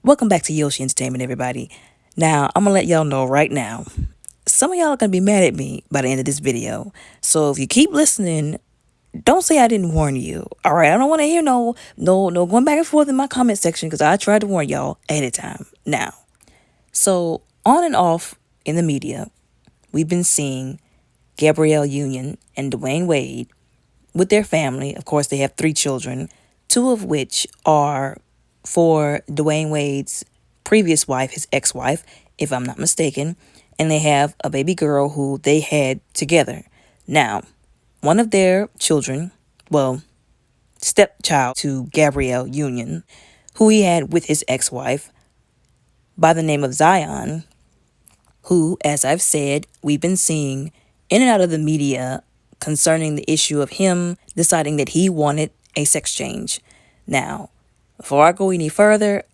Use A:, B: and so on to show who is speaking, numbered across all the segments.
A: Welcome back to Yoshi Entertainment, everybody. Now, I'm gonna let y'all know right now. Some of y'all are gonna be mad at me by the end of this video. So if you keep listening, don't say I didn't warn you. All right, I don't want to hear no going back and forth in my comment section because I tried to warn y'all ahead of time. Now, so on and off in the media, we've been seeing Gabrielle Union and Dwayne Wade with their family. Of course, they have 3 children, 2 of which are for Dwayne Wade's previous wife, his ex-wife, if I'm not mistaken, and they have a baby girl who they had together. Now, one of their children, well, stepchild to Gabrielle Union, who he had with his ex-wife by the name of Zion, who, as I've said, we've been seeing in and out of the media concerning the issue of him deciding that he wanted a sex change. Now, before I go any further,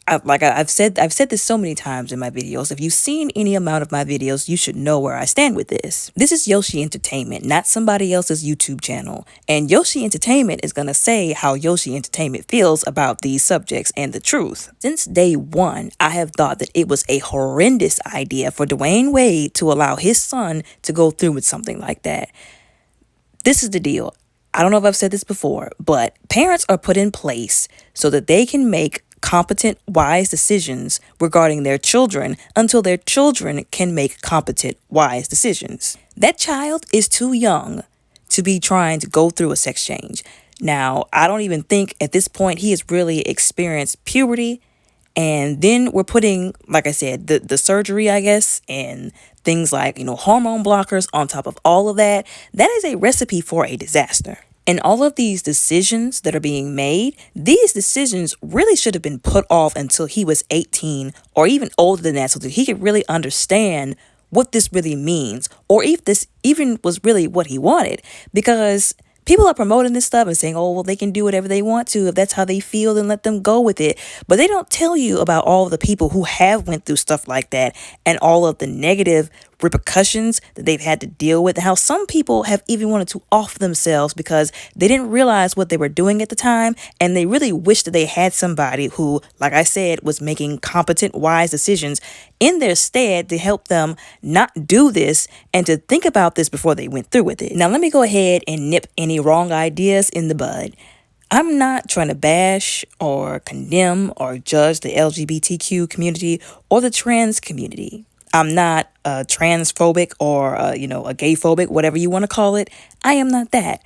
A: I've said this so many times in my videos. If you've seen any amount of my videos, you should know where I stand with this. This is Yoshi Entertainment, not somebody else's YouTube channel. And Yoshi Entertainment is going to say how Yoshi Entertainment feels about these subjects and the truth. Since day one, I have thought that it was a horrendous idea for Dwayne Wade to allow his son to go through with something like that. This is the deal. I don't know if I've said this before, but parents are put in place so that they can make competent, wise decisions regarding their children until their children can make competent, wise decisions. That child is too young to be trying to go through a sex change. Now, I don't even think at this point he has really experienced puberty. And then we're putting, like I said, the surgery, I guess, and things like, hormone blockers on top of all of that. That is a recipe for a disaster. And all of these decisions that are being made, these decisions really should have been put off until he was 18 or even older than that so that he could really understand what this really means or if this even was really what he wanted. Because people are promoting this stuff and saying, oh, well, they can do whatever they want to. If that's how they feel, then let them go with it. But they don't tell you about all of the people who have went through stuff like that and all of the negative repercussions that they've had to deal with, and how some people have even wanted to off themselves because they didn't realize what they were doing at the time, and they really wish that they had somebody who, like I said, was making competent, wise decisions in their stead to help them not do this and to think about this before they went through with it. Now, let me go ahead and nip any wrong ideas in the bud. I'm not trying to bash or condemn or judge the LGBTQ community or the trans community. I'm not transphobic or, a gayphobic, whatever you want to call it. I am not that.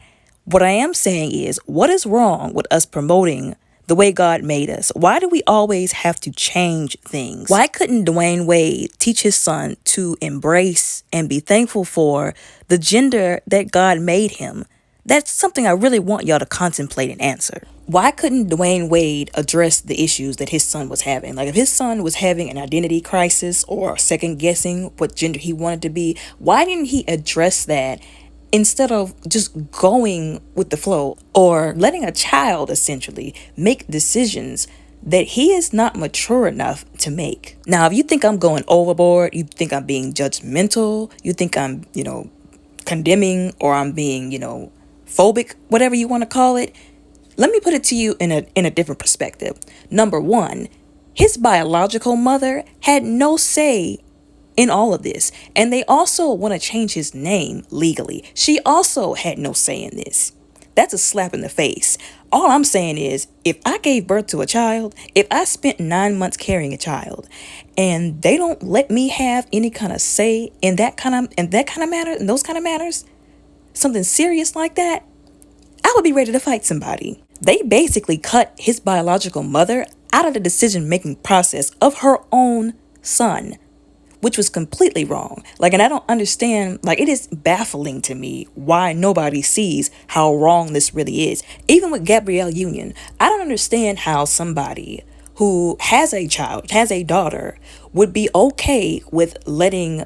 A: What I am saying is, what is wrong with us promoting the way God made us? Why do we always have to change things? Why couldn't Dwayne Wade teach his son to embrace and be thankful for the gender that God made him? That's something I really want y'all to contemplate and answer. Why couldn't Dwayne Wade address the issues that his son was having? Like if his son was having an identity crisis or second guessing what gender he wanted to be, why didn't he address that instead of just going with the flow or letting a child essentially make decisions that he is not mature enough to make? Now, if you think I'm going overboard, you think I'm being judgmental, you think I'm, condemning or I'm being, phobic, whatever you want to call it, let me put it to you in a different perspective. Number one, his biological mother had no say in all of this. And they also want to change his name legally. She also had no say in this. That's a slap in the face. All I'm saying is, if I gave birth to a child, if I spent 9 months carrying a child, and they don't let me have any kind of say in that kind of matter, in those kind of matters, something serious like that, I would be ready to fight somebody. They basically cut his biological mother out of the decision-making process of her own son, which was completely wrong. And I don't understand, it is baffling to me why nobody sees how wrong this really is. Even with Gabrielle Union, I don't understand how somebody who has a child, has a daughter, would be okay with letting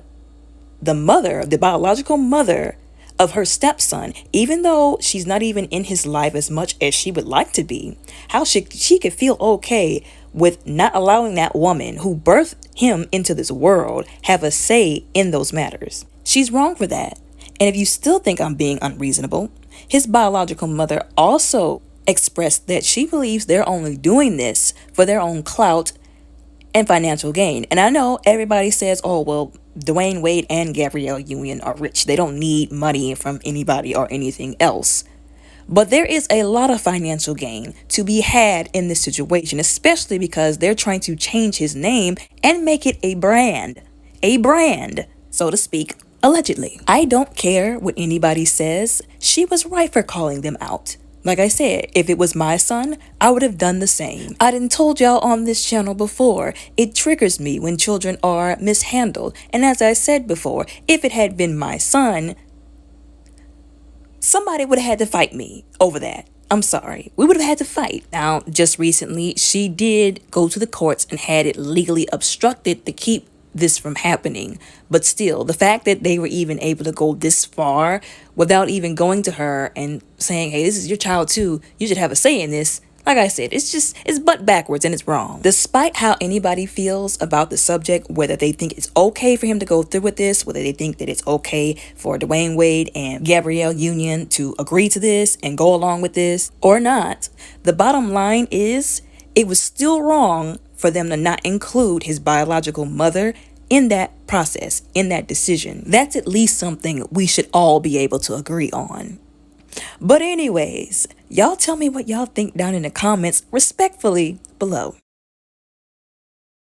A: the biological mother of her stepson, even though she's not even in his life as much as she would like to be, how she could feel okay with not allowing that woman who birthed him into this world have a say in those matters. She's wrong for that. And if you still think I'm being unreasonable, his biological mother also expressed that she believes they're only doing this for their own clout and financial gain. And I know everybody says, oh, well, Dwayne Wade and Gabrielle Union are rich. They don't need money from anybody or anything else. But there is a lot of financial gain to be had in this situation, especially because they're trying to change his name and make it a brand, so to speak, allegedly. I don't care what anybody says. She was right for calling them out. Like I said, if it was my son, I would have done the same. I done told y'all on this channel before, it triggers me when children are mishandled. And as I said before, if it had been my son, somebody would have had to fight me over that. I'm sorry. We would have had to fight. Now, just recently, she did go to the courts and had it legally obstructed to keep this from happening. But still, the fact that they were even able to go this far without even going to her and saying, hey, this is your child too, you should have a say in this. Like I said, it's butt backwards and it's wrong. Despite how anybody feels about the subject, whether they think it's okay for him to go through with this, whether they think that it's okay for Dwayne Wade and Gabrielle Union to agree to this and go along with this or not, the bottom line is it was still wrong for them to not include his biological mother in that process, in that decision. That's at least something we should all be able to agree on. But anyways, y'all tell me what y'all think down in the comments respectfully below.